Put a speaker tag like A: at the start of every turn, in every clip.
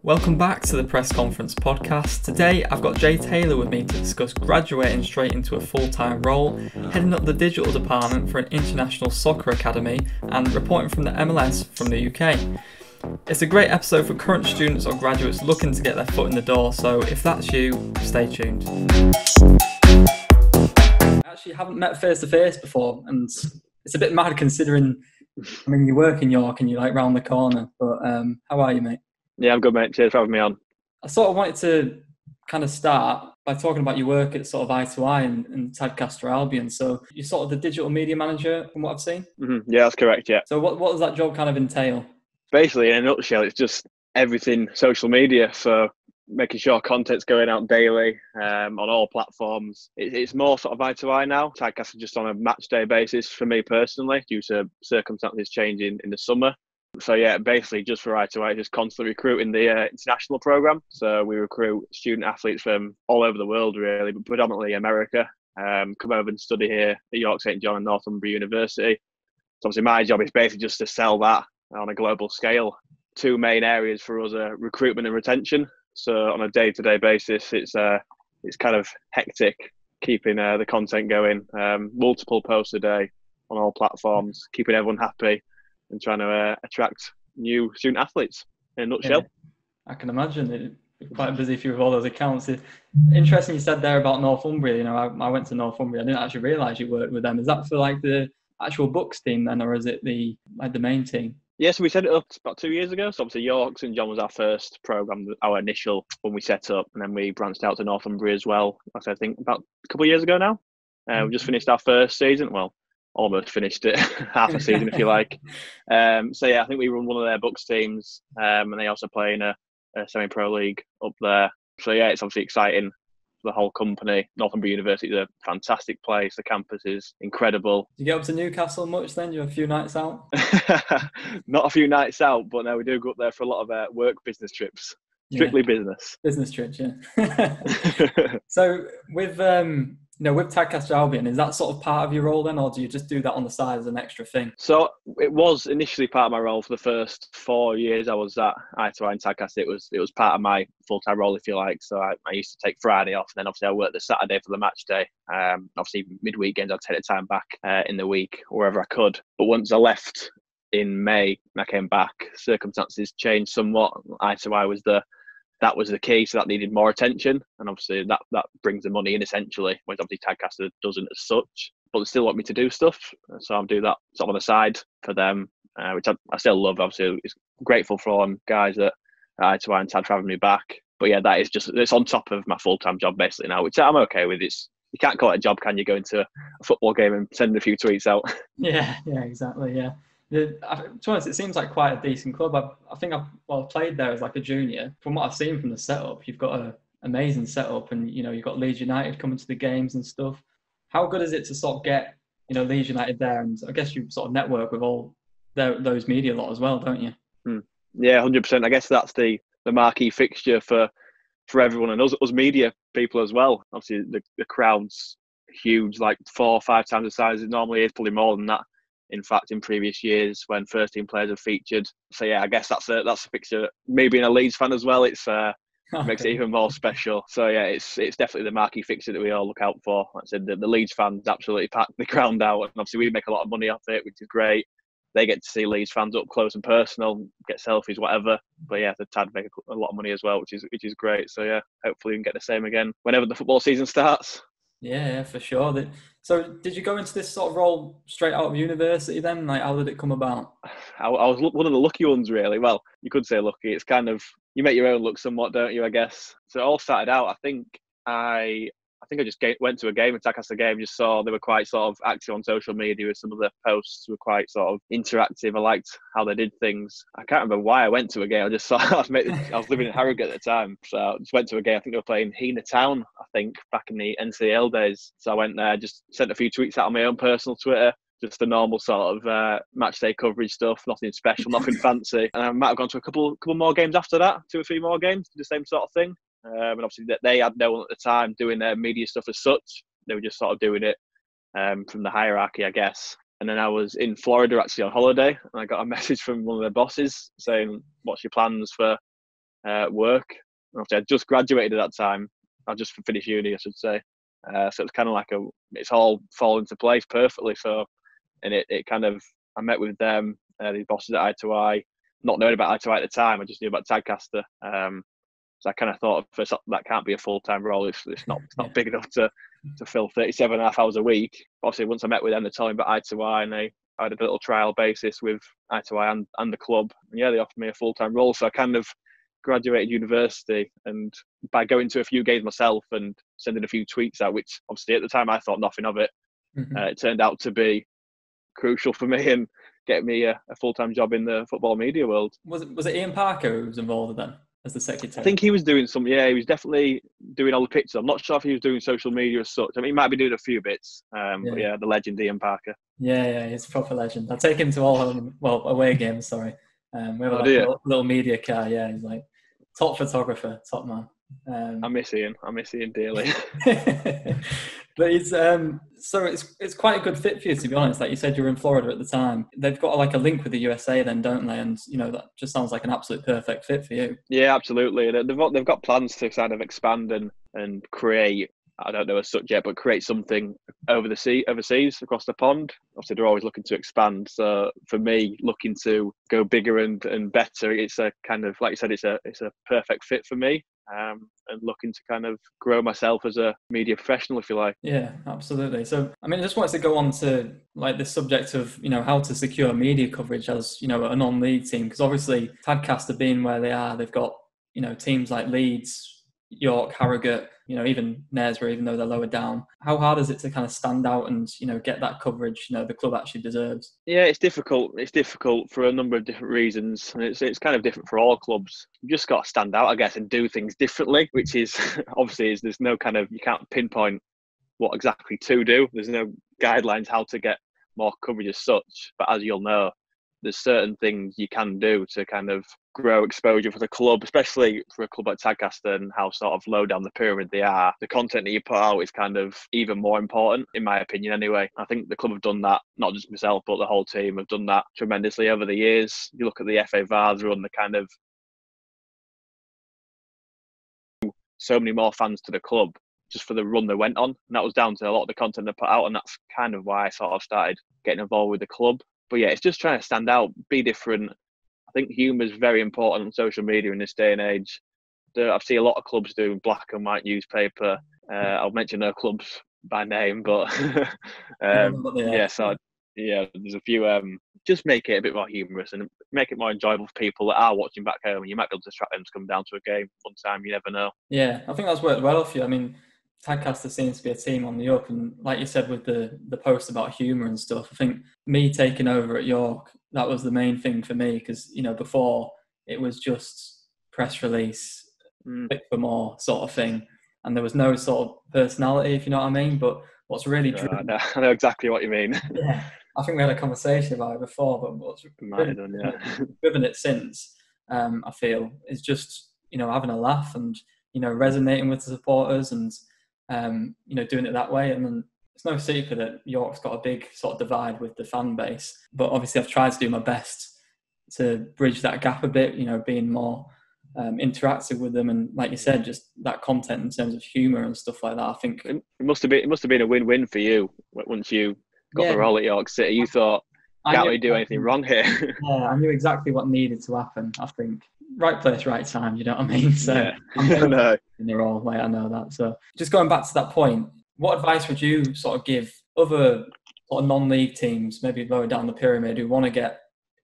A: Welcome back to the Press Conference podcast. Today I've got Jay Taylor with me to discuss graduating straight into a full-time role, heading up the digital department for an international soccer academy, and reporting from the MLS from the UK. It's a great episode for current students or graduates looking to get their foot in the door, so if that's you, stay tuned. I actually haven't met face to face before, and it's a bit mad considering, you work in York and you're like round the corner, but how are you, mate?
B: Yeah, I'm good, mate. Cheers for having me on.
A: I sort of wanted to kind of start by talking about your work at sort of i2i and Tadcaster Albion. So you're sort of the digital media manager from what I've seen?
B: Mm-hmm. Yeah, that's correct, yeah.
A: So what does that job kind of entail?
B: Basically, in a nutshell, it's just everything social media. So making sure content's going out daily on all platforms. It's more sort of i2i now. Tadcaster just on a match day basis for me personally, due to circumstances changing in the summer. So yeah, basically just for i2i, just constantly recruiting the international program. So we recruit student athletes from all over the world, really, but predominantly America. Come over and study here at York St John and Northumbria University. So obviously my job is basically just to sell that on a global scale. Two main areas for us are recruitment and retention. So on a day-to-day basis, it's kind of hectic keeping the content going. Multiple posts a day on all platforms, keeping everyone happy, and trying to attract new student athletes in a nutshell.
A: Yeah, I can imagine it's quite busy for you with all those accounts. Interesting you said there about Northumbria. I went to Northumbria. I didn't actually realise you worked with them. Is that for like the actual books team then, or is it the main team?
B: Yeah, so we set it up about 2 years ago. So obviously York St John was our first programme, our initial when we set up, and then we branched out to Northumbria as well. I think about a couple of years ago now. We just finished our first season. Well, almost finished it, half a season if you like. So yeah, I think we run one of their books teams, and they also play in a semi-pro league up there. So yeah, it's obviously exciting for the whole company. Northumbria University is a fantastic place. The campus is incredible.
A: Do you get up to Newcastle much then? Do you have a few nights out?
B: Not a few nights out, but no, we do go up there for a lot of work business trips. Strictly business.
A: Business trips, yeah. So with with Tadcaster Albion, is that sort of part of your role then, or do you just do that on the side as an extra thing?
B: So it was initially part of my role for the first 4 years I was at i2i and Tadcaster. It was part of my full-time role, if you like. So I used to take Friday off, and then obviously I worked the Saturday for the match day. Obviously mid-weekends I'd take the time back in the week, wherever I could. But once I left in May and I came back, circumstances changed somewhat. i2i that was the key, so that needed more attention, and obviously that brings the money in essentially, whereas obviously Tadcaster doesn't as such, but they still want me to do stuff, so I'm doing that sort of on the side for them, which I still love. Obviously, it's grateful for all them guys at i2i and Tad for having me back, but yeah, that is just, it's on top of my full-time job basically now, which I'm okay with. You can't call it a job, can you, go into a football game and send a few tweets out?
A: Yeah, exactly, yeah. To be honest, it seems like quite a decent club. I think I've played there as like a junior. From what I've seen from the setup, you've got an amazing setup, and you've got Leeds United coming to the games and stuff. How good is it to sort of get Leeds United there, and I guess you sort of network with all those media lot as well, don't you?
B: Yeah, 100%. I guess that's the marquee fixture for everyone, and us media people as well. Obviously, the crowd's huge, like 4 or 5 times the size it normally is, probably more than that. In fact, in previous years when first team players have featured. So yeah, I guess that's a fixture. Me being a Leeds fan as well, it makes it even more special. So yeah, it's definitely the marquee fixture that we all look out for. Like I said, the Leeds fans absolutely pack the ground out, and obviously we make a lot of money off it, which is great. They get to see Leeds fans up close and personal, get selfies, whatever. But yeah, the Tad make a lot of money as well, which is great. So yeah, hopefully we can get the same again whenever the football season starts.
A: Yeah, for sure. So did you go into this sort of role straight out of university then? Like, how did it come about?
B: I was one of the lucky ones, really. Well, you could say lucky. It's kind of, you make your own luck somewhat, don't you, I guess? So it all started out, I think I just went to a game, a Tadcaster game, just saw they were quite sort of active on social media with some of their posts were quite sort of interactive. I liked how they did things. I can't remember why I went to a game. I just saw, I was living in Harrogate at the time. So I just went to a game. I think they were playing Heanor Town, I think, back in the NCL days. So I went there, just sent a few tweets out on my own personal Twitter. Just the normal sort of match day coverage stuff, nothing special, nothing fancy. And I might have gone to a couple more games after that, 2 or 3 more games, the same sort of thing. And obviously they had no one at the time doing their media stuff as such. They were just sort of doing it from the hierarchy, I guess. And then I was in Florida actually on holiday, and I got a message from one of their bosses saying, "What's your plans for work. Obviously, I just graduated at that time. I just finished uni, I should say. So it's kind of like it's all fallen into place perfectly. So, and it kind of, I met with them, the bosses at i2i, not knowing about i2i at the time. I just knew about Tadcaster. So I kind of thought first that can't be a full-time role. It's not big enough to fill 37.5 hours a week. Obviously, once I met with them, they told me about i2i, and I had a little trial basis with i2i and the club. And yeah, they offered me a full-time role. So I kind of graduated university, and by going to a few games myself and sending a few tweets out, which obviously at the time I thought nothing of it, it turned out to be crucial for me and get me a full-time job in the football media world.
A: Was it Ian Parker who was involved then as the secretary?
B: I think he was doing some. Yeah, he was definitely doing all the pictures. I'm not sure if he was doing social media as such. I mean, he might be doing a few bits. But yeah, the legend Ian Parker.
A: Yeah, he's a proper legend. I take him to all away games. Sorry, we have a little media car. Yeah, he's like top photographer, top man.
B: I miss Ian dearly.
A: But it's so it's quite a good fit for you, to be honest. Like you said, you were in Florida at the time. They've got like a link with the USA, then, don't they? And that just sounds like an absolute perfect fit for you.
B: Yeah, absolutely. They've got plans to kind of expand and create. I don't know as such yet, but create something overseas across the pond. Obviously, they're always looking to expand. So for me, looking to go bigger and better, it's a kind of, like you said, it's a perfect fit for me. And looking to kind of grow myself as a media professional, if you like.
A: Yeah, absolutely. So, I mean, I just wanted to go on to like the subject of, how to secure media coverage as, a non-league team. Because obviously, Tadcaster being where they are, they've got, teams like Leeds, York, Harrogate, even Knaresborough, even though they're lower down. How hard is it to kind of stand out and, get that coverage, the club actually deserves?
B: Yeah, it's difficult. It's difficult for a number of different reasons. And it's kind of different for all clubs. You just got to stand out, I guess, and do things differently, which is obviously there's no kind of, you can't pinpoint what exactly to do. There's no guidelines how to get more coverage as such. But as you'll know, there's certain things you can do to kind of grow exposure for the club, especially for a club like Tadcaster and how sort of low down the pyramid they are. The content that you put out is kind of even more important, in my opinion anyway. I think the club have done that, not just myself, but the whole team have done that tremendously over the years. You look at the FA Vars run, the kind of so many more fans to the club just for the run they went on. And that was down to a lot of the content they put out, and that's kind of why I sort of started getting involved with the club. But yeah, it's just trying to stand out, be different. I think humour is very important on social media in this day and age. I've seen a lot of clubs doing black and white newspaper. I'll mention no clubs by name, but there's a few. Just make it a bit more humorous and make it more enjoyable for people that are watching back home. And you might be able to attract them to come down to a game one time. You never know.
A: Yeah, I think that's worked well for you. I mean, Tadcaster seems to be a team on the up, and like you said with the post about humour and stuff, I think me taking over at York, that was the main thing for me, because before it was just press release, click for more sort of thing, and there was no sort of personality, if you know what I mean. But what's really driven,
B: I know exactly what you mean.
A: Yeah, I think we had a conversation about it before, but what's driven it since, I feel, is just having a laugh and resonating with the supporters and doing it that way. And then it's no secret that York's got a big sort of divide with the fan base, but obviously I've tried to do my best to bridge that gap a bit, being more interactive with them, and like you said, just that content in terms of humour and stuff like that. I think
B: it must have been a win-win for you once you got the role at York City. You thought, can't really do anything wrong here.
A: Yeah, I knew exactly what needed to happen. I think right place, right time. You know what I mean? So
B: yeah.
A: I'm in the role, like I know that. So just going back to that point, what advice would you sort of give other sort of non-league teams, maybe lower down the pyramid, who want to get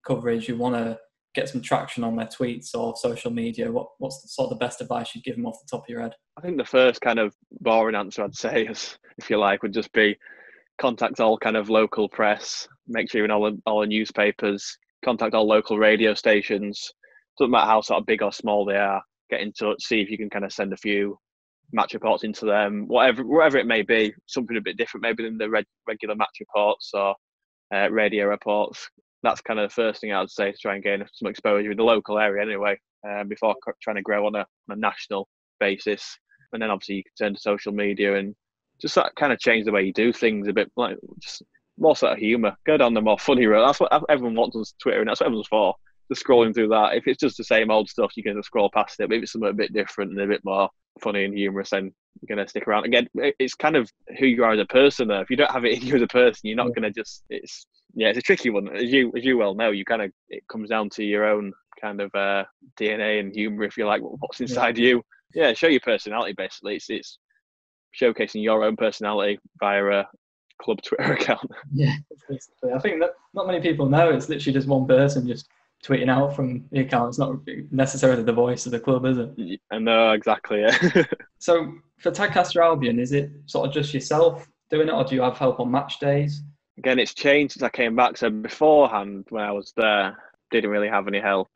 A: coverage, who want to get some traction on their tweets or social media? What's sort of the best advice you'd give them off the top of your head?
B: I think the first kind of boring answer I'd say, is, if you like, would just be contact all kind of local press, make sure you're in all the newspapers, contact all local radio stations. Doesn't matter how sort of big or small they are, get in touch, see if you can kind of send a few match reports into them, whatever it may be, something a bit different maybe than the regular match reports or radio reports. That's kind of the first thing I would say, to try and gain some exposure in the local area anyway, before trying to grow on a national basis. And then obviously you can turn to social media and just that kind of change the way you do things a bit, like just more sort of humour. Go down the more funny road. That's what everyone wants on Twitter, and that's what everyone's for. scrolling through that. If it's just the same old stuff, you're going to scroll past it. But if it's something a bit different and a bit more funny and humorous, then you're going to stick around. Again, it's kind of who you are as a person, though. If you don't have it in you as a person, you're not going to just, it's a tricky one. As you well know, it comes down to your own kind of DNA and humour, if you like, what's inside you. Yeah, show your personality, basically. It's showcasing your own personality via a club Twitter account.
A: Yeah, basically. I think that not many people know it's literally just one person just tweeting out from the account. It's not necessarily the voice of the club, is it?
B: I know, exactly, yeah.
A: So for Tadcaster Albion, is it sort of just yourself doing it, or do you have help on match days?
B: Again, it's changed since I came back. So beforehand, when I was there, didn't really have any help.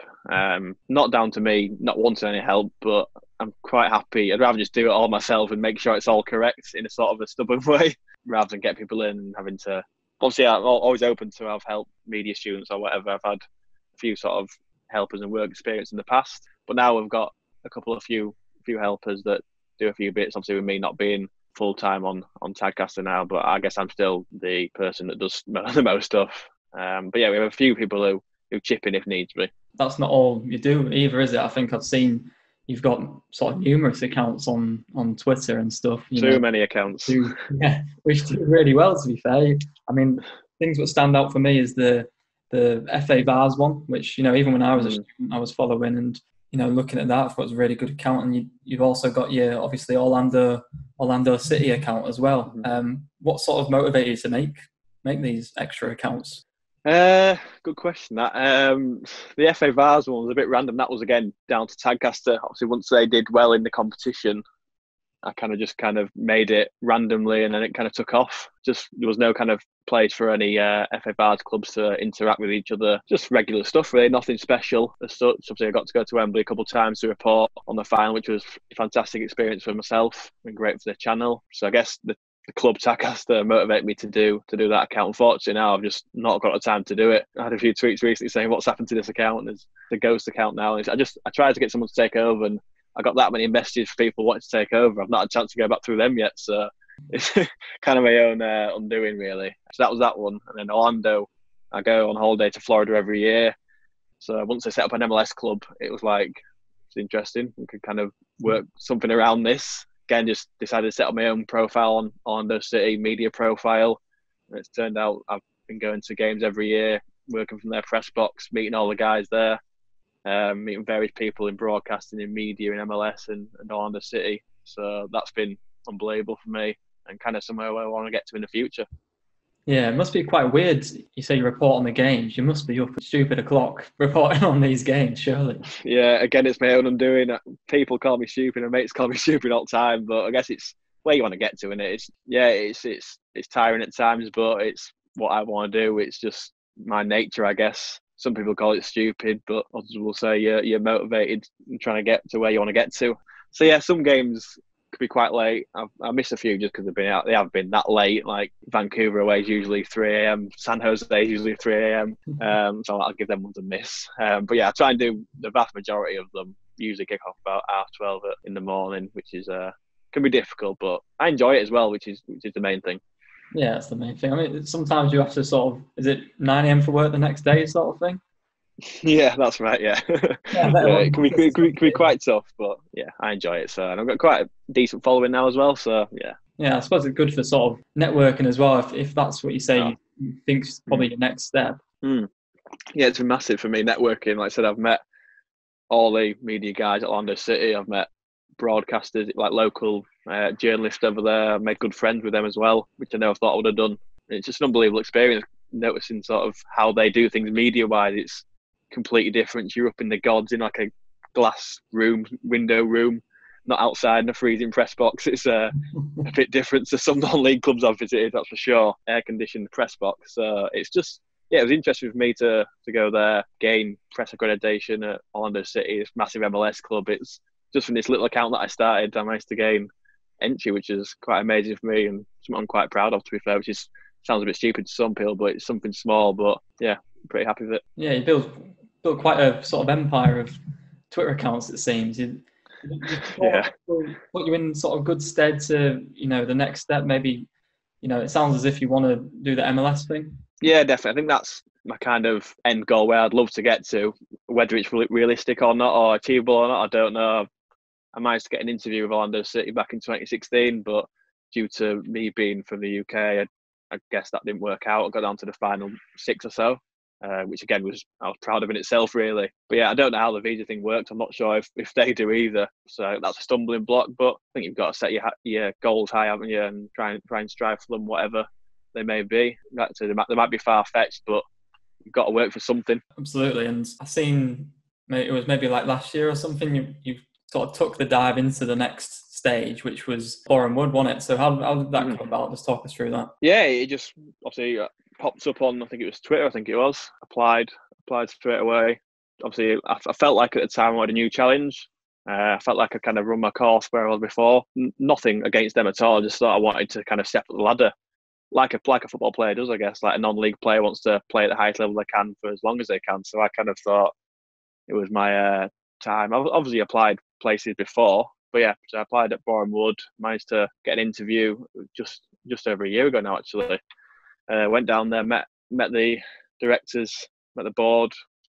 B: Not down to me not wanting any help, but I'm quite happy. I'd rather just do it all myself and make sure it's all correct in a sort of a stubborn way, rather than get people in and having to. Obviously, I'm always open to have help, media students or whatever. I've had a few sort of helpers and work experience in the past, but now we've got a few helpers that do a few bits. Obviously, with me not being full time on Tadcaster now, but I guess I'm still the person that does the most stuff. But yeah, we have a few people who chip in if needs be.
A: That's not all you do either, is it? I think I've seen you've got sort of numerous accounts on Twitter and stuff.
B: Too many accounts.
A: Which do really well, to be fair. I mean, things that stand out for me is the FA Vars one, which, even when I was a student, I was following and, looking at that, I thought it was a really good account. And you've also got your, obviously, Orlando City account as well. What sort of motivated you to make these extra accounts?
B: Good question. That the FA Vars one was a bit random. That was again down to Tadcaster. Obviously, once they did well in the competition, I kind of made it randomly, and then it kind of took off. Just there was no kind of place for any FA Vars clubs to interact with each other. Just regular stuff, really, nothing special as such. Obviously, I got to go to Wembley a couple of times to report on the final, which was a fantastic experience for myself and great for the channel. So I guess the club Tadcaster motivate me to do that account. Unfortunately, now I've just not got the time to do it. I had a few tweets recently saying what's happened to this account. There's the ghost account now. And I tried to get someone to take over, and I got that many messages for people wanting to take over. I've not had a chance to go back through them yet, so it's kind of my own undoing, really. So that was that one. And then Orlando, I go on holiday to Florida every year. So once I set up an MLS club, it was like, it's interesting. We could kind of work something around this. Again, just decided to set up my own profile on Orlando City, media profile. And it's turned out I've been going to games every year, working from their press box, meeting all the guys there, meeting various people in broadcasting, in media, in MLS and Orlando City. So that's been unbelievable for me and kind of somewhere where I want to get to in the future. Yeah,
A: it must be quite weird. You say you report on the games. You must be up at stupid o'clock reporting on these games, surely.
B: Yeah, again, it's my own undoing. People call me stupid and mates call me stupid all the time, but I guess it's where you want to get to, innit? It's tiring at times, but it's what I want to do. It's just my nature, I guess. Some people call it stupid, but others will say you're motivated and trying to get to where you want to get to. So yeah, some games could be quite late. I miss a few just because they have been that late. Like Vancouver away is usually 3 a.m. San Jose is usually 3 a.m. So I'll give them ones a miss. But yeah, I try and do the vast majority of them. Usually kick off about 12:30 in the morning, which is can be difficult, but I enjoy it as well, which is the main thing.
A: Yeah, that's the main thing. I mean, sometimes you have to sort of, is it 9 a.m. for work the next day sort of thing?
B: Yeah, that's right. Yeah, it can be quite tough, but yeah, I enjoy it. So, and I've got quite a decent following now as well. So yeah.
A: Yeah, I suppose it's good for sort of networking as well. If that's what you say, you think's probably your next step.
B: Yeah, it's been massive for me networking. Like I said, I've met all the media guys at Orlando City. I've met broadcasters, like local journalists over there. I've made good friends with them as well, which I never thought I would have done. And it's just an unbelievable experience noticing sort of how they do things media-wise. It's completely different. You're up in the gods in like a glass room, window room, not outside in a freezing press box. It's a bit different to some non-league clubs I've visited, that's for sure. Air-conditioned press box. So it's just, yeah, it was interesting for me to go there, gain press accreditation at Orlando City, this massive MLS club. It's just from this little account that I started, I managed to gain entry, which is quite amazing for me and something I'm quite proud of, to be fair, which is sounds a bit stupid to some people, but it's something small. But yeah, I'm pretty happy with it.
A: Yeah, you built quite a sort of empire of Twitter accounts, it seems. You put you in sort of good stead to, the next step. Maybe, it sounds as if you want to do the MLS thing.
B: Yeah, definitely. I think my kind of end goal where I'd love to get to. Whether it's realistic or not, or achievable or not, I don't know. I managed to get an interview with Orlando City back in 2016, but due to me being from the UK, I guess that didn't work out. I got down to the final 6 or so, which again I was proud of in itself, really. But yeah, I don't know how the visa thing works. I'm not sure if they do either. So that's a stumbling block. But I think you've got to set your goals high, haven't you, and try and strive for them, whatever they may be. They might be far fetched, but you've got to work for something.
A: Absolutely. And I seen it was maybe like last year or something. You sort of took the dive into the next stage, which was Boreham Wood, wasn't it? So how did that come about? Just talk us through that.
B: Yeah, it just obviously popped up on, I think it was Twitter. I think it was applied straight away. Obviously, I felt like at the time I had a new challenge. I felt like I kind of run my course where I was before. Nothing against them at all. I just thought I wanted to kind of step up the ladder, like a football player does, I guess. Like a non-league player wants to play at the highest level they can for as long as they can. So I kind of thought it was my time. I've obviously applied places before, but yeah, so I applied at Boreham Wood. Managed to get an interview just over a year ago now, actually. Went down there, met the directors, met the board,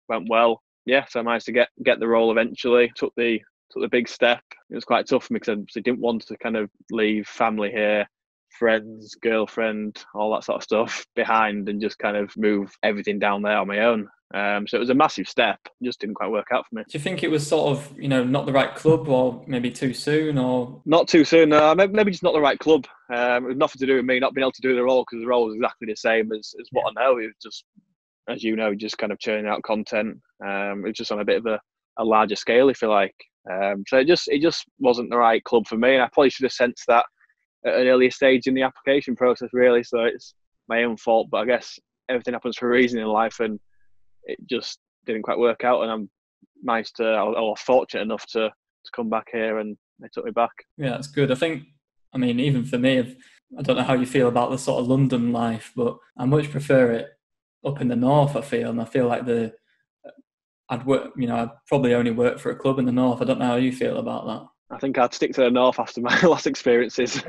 B: went well. Yeah, so I managed to get the role eventually. Took the big step. It was quite tough for me because I didn't want to kind of leave family here, friends, girlfriend, all that sort of stuff behind, and just kind of move everything down there on my own. So it was a massive step. It just didn't quite work out for me.
A: Do you think it was sort of, not the right club, or maybe too soon, or
B: not too soon? Maybe just not the right club. It was nothing to do with me not being able to do the role, because the role was exactly the same as what I know. It was just, as you know, just kind of churning out content. It was just on a bit of a larger scale, if you like. So it just wasn't the right club for me, and I probably should have sensed that at an earlier stage in the application process, really. So it's my own fault, but I guess everything happens for a reason in life, and it just didn't quite work out. And I was fortunate enough to come back here, and they took me back.
A: Yeah, that's good. I mean, even for me, I don't know how you feel about the sort of London life, but I much prefer it up in the north, I feel. And I feel like I'd probably only work for a club in the north. I don't know how you feel about that.
B: I think I'd stick to the north after my last experiences.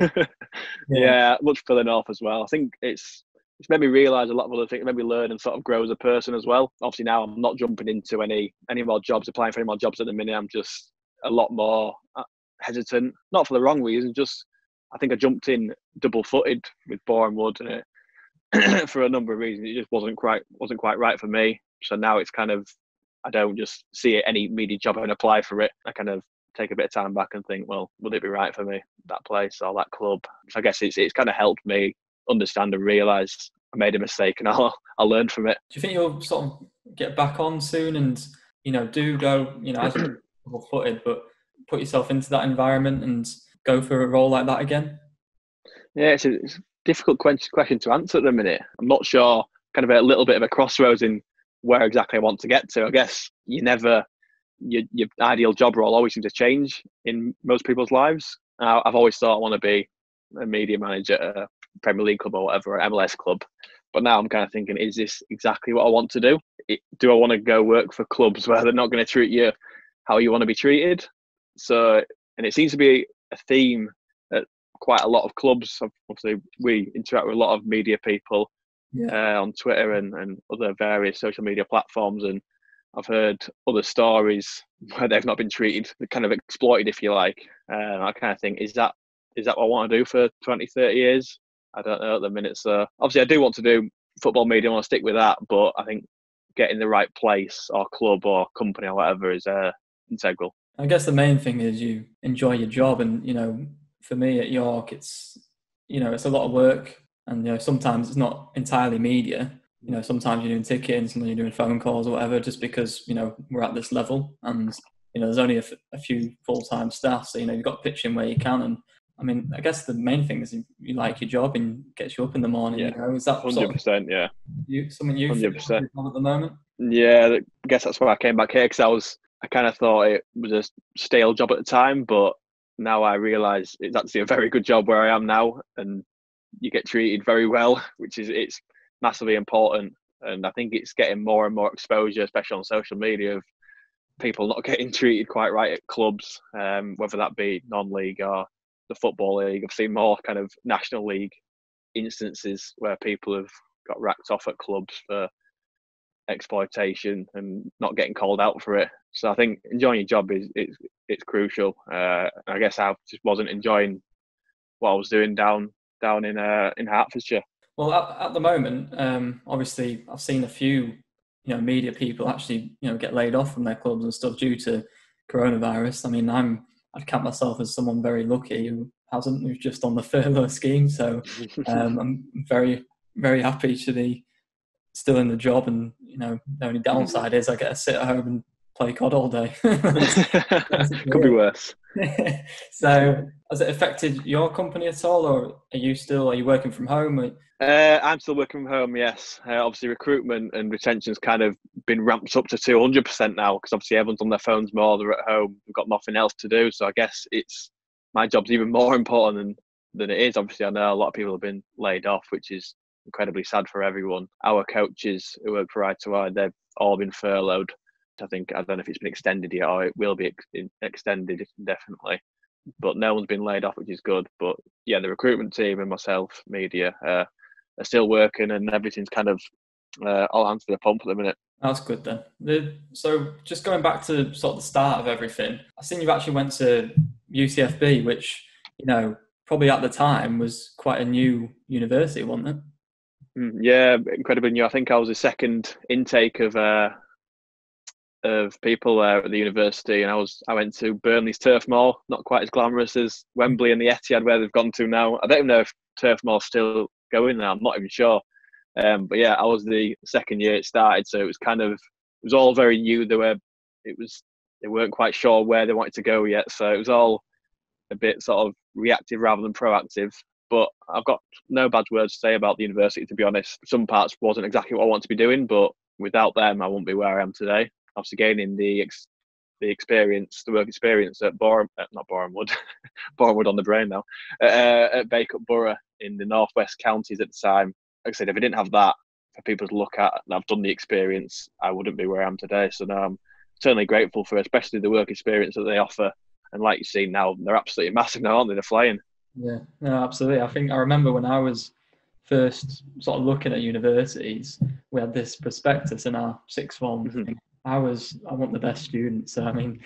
B: Yeah, much for the north as well. I think it's made me realise a lot of other things, made me learn and sort of grow as a person as well. Obviously now I'm not jumping into any more jobs, applying for any more jobs at the minute. I'm just a lot more hesitant, not for the wrong reason, just I think I jumped in double-footed with Boreham Wood, and it, for a number of reasons, it just wasn't quite right for me. So now it's kind of, I don't just see any media job and apply for it. I kind of take a bit of time back and think, well, would it be right for me, that place or that club? So I guess it's kind of helped me understand and realise I made a mistake, and I'll learn from it.
A: Do you think you'll sort of get back on soon and, do go, as you're double-footed, but put yourself into that environment and go for a role like that again?
B: Yeah, it's a difficult question to answer at the minute. I'm not sure, kind of a little bit of a crossroads in where exactly I want to get to. I guess your ideal job role always seems to change in most people's lives. I've always thought I want to be a media manager at a Premier League club or whatever, or MLS club. But now I'm kind of thinking, is this exactly what I want to do? Do I want to go work for clubs where they're not going to treat you how you want to be treated? So, and it seems to be a theme at quite a lot of clubs. Obviously, we interact with a lot of media people on Twitter and other various social media platforms, and I've heard other stories where they've not been treated, kind of exploited, if you like. I kind of think, is that what I want to do for 20, 30 years? I don't know at the minute. So obviously I do want to do football media, I want to stick with that, but I think getting the right place or club or company or whatever is integral.
A: I guess the main thing is you enjoy your job, and for me at York, it's it's a lot of work, and sometimes it's not entirely media. Sometimes you're doing ticketing, sometimes you're doing phone calls or whatever, just because we're at this level, and there's only a few full-time staff, so you've got to pitch in where you can. And I mean, I guess the main thing is you like your job and gets you up in the morning.
B: Yeah,
A: is that
B: 100%? Yeah,
A: something you feel
B: 100%
A: at the moment?
B: Yeah, I guess that's why I came back here, because I kind of thought it was a stale job at the time, but now I realise it's actually a very good job where I am now, and you get treated very well, it's massively important. And I think it's getting more and more exposure, especially on social media, of people not getting treated quite right at clubs, whether that be non-league or the Football League. I've seen more kind of National League instances where people have got racked off at clubs for exploitation and not getting called out for it. So I think enjoying your job it's crucial. I guess I just wasn't enjoying what I was doing down in Hertfordshire.
A: Well, at the moment, obviously, I've seen a few, media people actually, get laid off from their clubs and stuff due to coronavirus. I mean, I'd count myself as someone very lucky who's just on the furlough scheme. So I'm very, very happy to be still in the job. And, the only downside is I get to sit at home and play COD all day.
B: Could be worse.
A: So has it affected your company at all, or are you working from home?
B: I'm still working from home, yes. Obviously recruitment and retention's kind of been ramped up to 200% now, because obviously everyone's on their phones more, they're at home, we've got nothing else to do. So I guess my job's even more important than it is. Obviously I know a lot of people have been laid off, which is incredibly sad for everyone. Our coaches who work for i2i, they've all been furloughed. I don't know if it's been extended yet, or it will be extended indefinitely. But no one's been laid off, which is good. But yeah, the recruitment team and myself, media, are still working, and everything's kind of all hands to the pump at the minute.
A: That's good then. So just going back to sort of the start of everything, I've seen you actually went to UCFB, which, probably at the time was quite a new university, wasn't it?
B: Yeah, incredibly new. I think I was the second intake of people at the university, and I went to Burnley's Turf Moor, not quite as glamorous as Wembley and the Etihad where they've gone to now. I don't even know if Turf Moor's still going now, I'm not even sure. But yeah, I was the second year it started, so it was all very new. They weren't quite sure where they wanted to go yet, so it was all a bit sort of reactive rather than proactive. But I've got no bad words to say about the university, to be honest. Some parts wasn't exactly what I want to be doing, but without them, I wouldn't be where I am today. Obviously, gaining the work experience at Borehamwood, Borehamwood on the brain now, at Bacup Borough in the northwest counties at the time. Like I said, if I didn't have that for people to look at, and I've done the experience, I wouldn't be where I am today. So now I'm certainly grateful for, especially the work experience that they offer. And like you see now, they're absolutely massive now, aren't they? They're flying.
A: Yeah, no, absolutely. I remember when I was first sort of looking at universities, we had this prospectus in our sixth form thing. I want the best student. So I mean,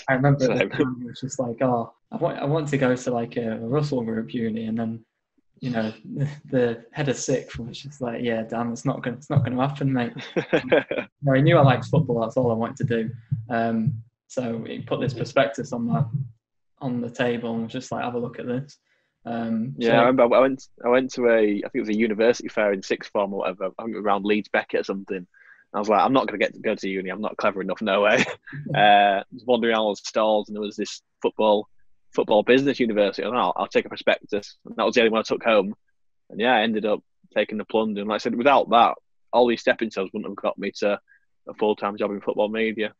A: I remember at the time it was just like, I want to go to like a Russell Group uni, and then the head of sixth was just like, yeah, damn, it's not going to happen, mate. I knew I liked football. That's all I wanted to do. So he put this prospectus on the table and was just like, have a look at this.
B: I remember I went to I think it was a university fair in sixth form or whatever. I think around Leeds Beckett or something. I was like, I'm not going to go to uni. I'm not clever enough. No way. I was wandering around all the stalls, and there was this football business university. I thought, I'll take a prospectus. And that was the only one I took home. And yeah, I ended up taking the plunge. And like I said, without that, all these stepping stones wouldn't have got me to a full-time job in football media.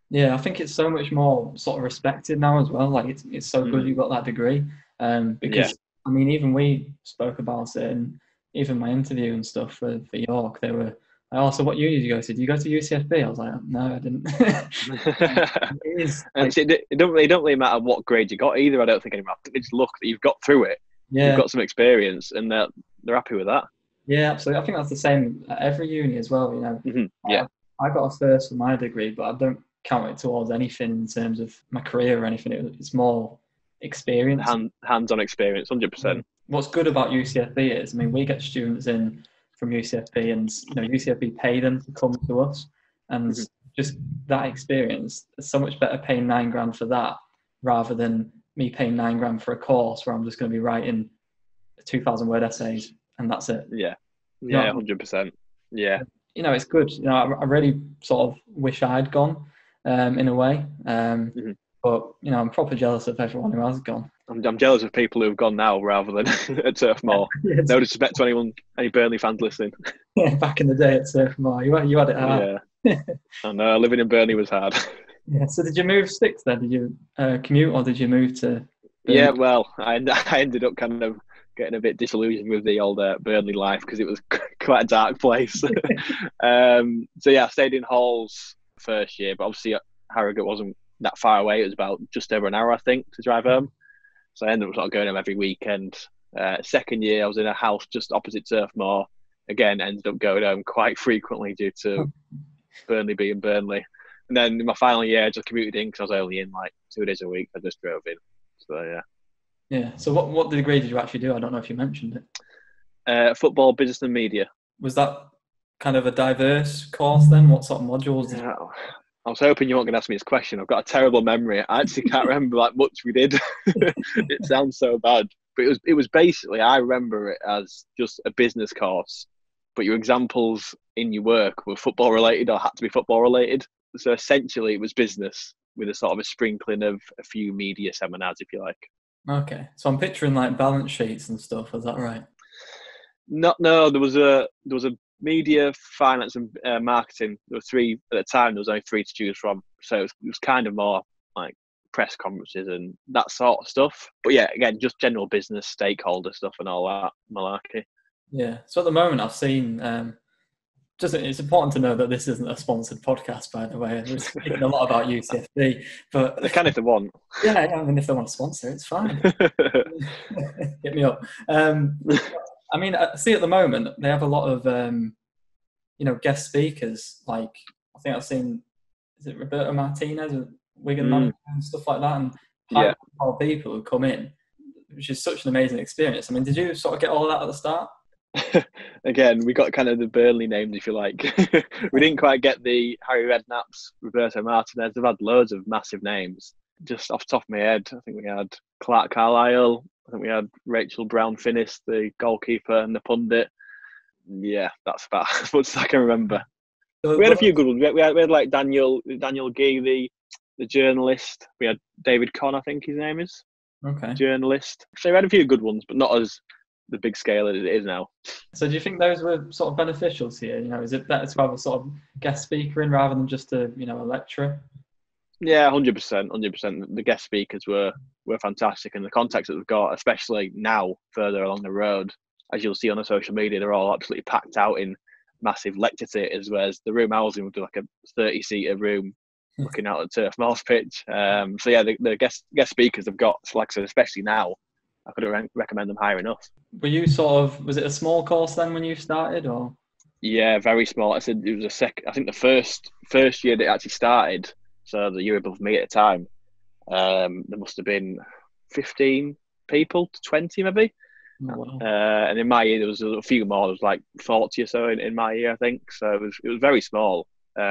A: Yeah, I think it's so much more sort of respected now as well. Like it's so good you got that degree. Because I mean, even we spoke about it, and even my interview and stuff for York, they were. So what uni did you go to? Did you go to UCFB? I was like, no, I didn't. It is.
B: And it don't really matter what grade you got either. I don't think anymore. I think they just look that you've got through it. Yeah. You've got some experience, and they're happy with that.
A: Yeah, absolutely. I think that's the same at every uni as well.
B: Yeah.
A: I got a first for my degree, but I don't count it towards anything in terms of my career or anything. It's more experience.
B: Hands-on experience, 100%.
A: What's good about UCFB is, I mean, we get students in from UCFB, and UCFB pay them to come to us, and just that experience is so much better paying $9,000 for that rather than me paying $9,000 for a course where I'm just going to be writing 2,000 word essays and that's it.
B: Yeah, 100%. Yeah,
A: it's good. I really sort of wish I'd gone in a way, but I'm proper jealous of everyone who has gone.
B: I'm jealous of people who've gone now rather than at Turf Moor. No disrespect to any Burnley fans listening.
A: Yeah, back in the day at Turf Moor, you had it hard.
B: Yeah, I know. Living in Burnley was hard.
A: Yeah. So did you move sticks then? Did you commute, or did you move to Burnley?
B: Yeah, well, I ended up kind of getting a bit disillusioned with the old Burnley life because it was quite a dark place. So yeah, I stayed in Halls first year, but obviously Harrogate wasn't that far away. It was about just over an hour, I think, to drive home. So I ended up sort of going home every weekend. Second year, I was in a house just opposite Turf Moor. again, ended up going home quite frequently due to Burnley being Burnley. And then in my final year, I just commuted in because I was only in like 2 days a week. I just drove in. So, yeah.
A: Yeah. So what degree did you actually do? I don't know if you mentioned
B: it. Football, business and media.
A: Was that kind of a diverse course then? What sort of modules did you...
B: I was hoping you weren't going to ask me this question. I've got a terrible memory. I actually can't remember like much we did. It sounds so bad. But it was basically, I remember it as just a business course, but your examples in your work were football related or had to be football related. So essentially it was business with a sort of a sprinkling of a few media seminars, if you like.
A: Okay. So I'm picturing like balance sheets and stuff. Is that right?
B: No, there was a media, finance and marketing. There were 3 at the time. There was only 3 to choose from. So it was kind of more like press conferences and that sort of stuff. But yeah, again, just general business, stakeholder stuff and all that malarkey.
A: Yeah. So at the moment I've seen, it's important to know that this isn't a sponsored podcast, by the way. We're speaking a lot about UCFB, but
B: they can if they want.
A: Yeah, I mean, if they want to sponsor, it's fine. Hit me up. I mean, I see at the moment they have a lot of, guest speakers. Like I think I've seen, is it Roberto Martinez, Wigan manager and stuff like that, and high-profile people who come in, which is such an amazing experience. I mean, did you sort of get all of that at the start?
B: Again, we got kind of the Burnley names, if you like. We didn't quite get the Harry Redknapp's, Roberto Martinez. They've had loads of massive names. Just off the top of my head, I think we had Clark Carlisle. I think we had Rachel Brown-Finnis, the goalkeeper and the pundit. Yeah, that's about as much as I can remember. We had a few good ones. We had like Daniel Gee, the journalist. We had David Conn, I think his name is.
A: Okay.
B: Journalist. So we had a few good ones, but not as the big scale as it is now.
A: So do you think those were sort of beneficial to you? Is it better to have a sort of guest speaker in rather than just a lecturer?
B: Yeah, 100%, 100%. The guest speakers were fantastic, and the contacts that we've got, especially now further along the road, as you'll see on the social media, they're all absolutely packed out in massive lecture theatres, whereas the room I was in was like a 30-seater room looking out at the Turf Moors pitch. So yeah, the guest speakers have got, like I said, especially now, I couldn't recommend them higher enough.
A: Were you was it a small course then when you started, or?
B: Yeah, very small. I said it was I think the first year that it actually started, so the year above me at the time, there must have been 15 people to 20 maybe.
A: Oh, wow.
B: And in my year there was a few more. There was like 40 or so in my year, I think. So it was very small,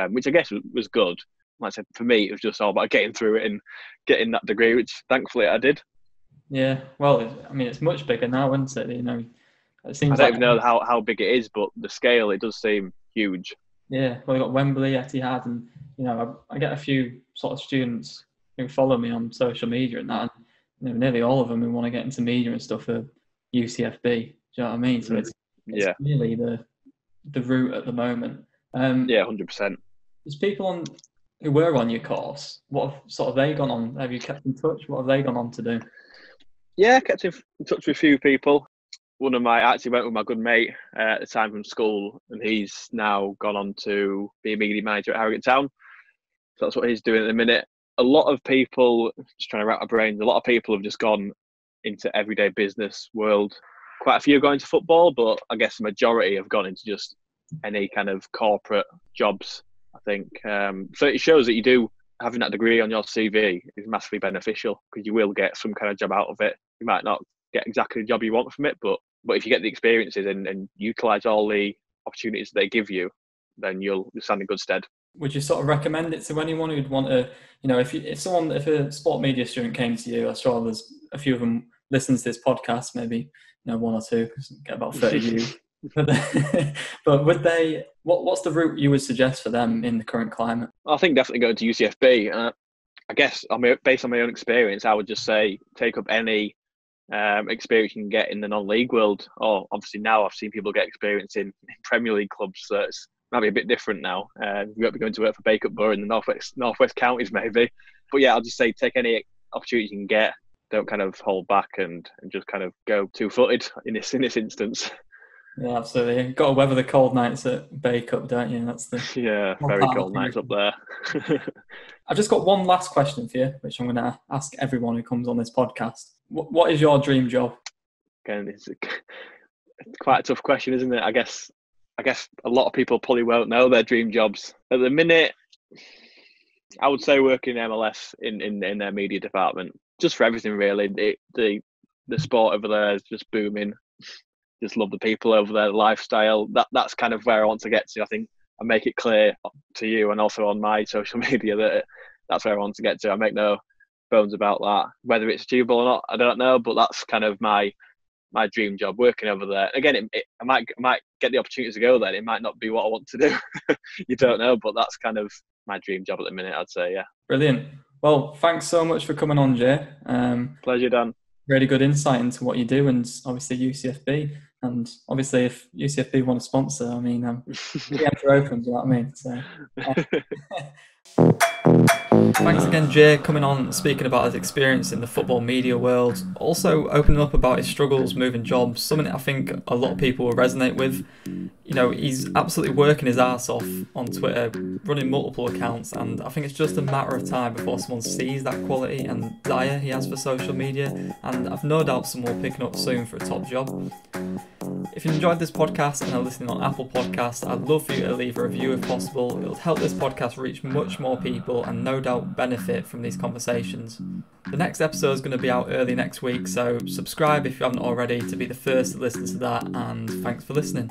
B: which I guess was good. Like I said, for me it was just all about getting through it and getting that degree, which thankfully I did.
A: Yeah, well, I mean it's much bigger now, isn't it? It seems.
B: I don't even know how big it is, but the scale, it does seem huge.
A: Yeah, well, we've got Wembley, Etihad, and I get a few sort of students who follow me on social media and that, and nearly all of them who want to get into media and stuff are UCFB. Do you know what I mean? So it's really the route at the moment.
B: Yeah, 100%.
A: There's people who were on your course. What have sort of they gone on? Have you kept in touch? What have they gone on to do?
B: Yeah, kept in touch with a few people. I actually went with my good mate at the time from school, and he's now gone on to be a media manager at Harrogate Town. So that's what he's doing at the minute. A lot of people, just trying to wrap my brains, a lot of people have just gone into everyday business world. Quite a few are going to football, but I guess the majority have gone into just any kind of corporate jobs, I think. So it shows that having that degree on your CV is massively beneficial, because you will get some kind of job out of it. You might not get exactly the job you want from it, but if you get the experiences and utilise all the opportunities they give you, then you'll stand in good stead.
A: Would you sort of recommend it to anyone who'd want to, if a sport media student came to you, I'm sure there's a few of them listening to this podcast, maybe one or two, because get about 30 views. But would they? What's the route you would suggest for them in the current climate?
B: I think definitely going to UCFB. I guess based on my own experience, I would just say take up any experience you can get in the non-league world. Or obviously now I've seen people get experience in Premier League clubs, so it's might be a bit different now. You won't be going to work for Bacup Borough in the northwest counties maybe. But yeah, I'll just say take any opportunity you can get. Don't kind of hold back and just kind of go two-footed in this instance.
A: Yeah, absolutely. You've got to weather the cold nights at Bacup, don't you? That's
B: very cold nights up there.
A: I've just got one last question for you, which I'm going to ask everyone who comes on this podcast. What is your dream job?
B: Again, it's quite a tough question, isn't it? I guess I guess a lot of people probably won't know their dream jobs. At the minute, I would say working in MLS in their media department, just for everything really. The sport over there is just booming. Just love the people over there, the lifestyle. That's kind of where I want to get to. I think I make it clear to you and also on my social media that that's where I want to get to. I make no bones about that. Whether it's achievable or not, I don't know, but that's kind of my dream job, working over there. Again, I might get the opportunity to go there. It might not be what I want to do. You don't know, but that's kind of my dream job at the minute, I'd say, yeah.
A: Brilliant. Well, thanks so much for coming on, Jay.
B: Pleasure, Dan.
A: Really good insight into what you do, and obviously UCFB. And obviously, if UCFB want to sponsor, I mean, DMs are open, do you know what I mean? So, thanks again, Jay, coming on, speaking about his experience in the football media world, also opening up about his struggles moving jobs, something I think a lot of people will resonate with. You know, he's absolutely working his ass off on Twitter, running multiple accounts, and I think it's just a matter of time before someone sees that quality and desire he has for social media, and I've no doubt someone will pick it up soon for a top job. If you enjoyed this podcast and are listening on Apple Podcasts, I'd love for you to leave a review if possible. It'll help this podcast reach much more people and no doubt benefit from these conversations. The next episode is going to be out early next week, so subscribe if you haven't already to be the first to listen to that, and thanks for listening.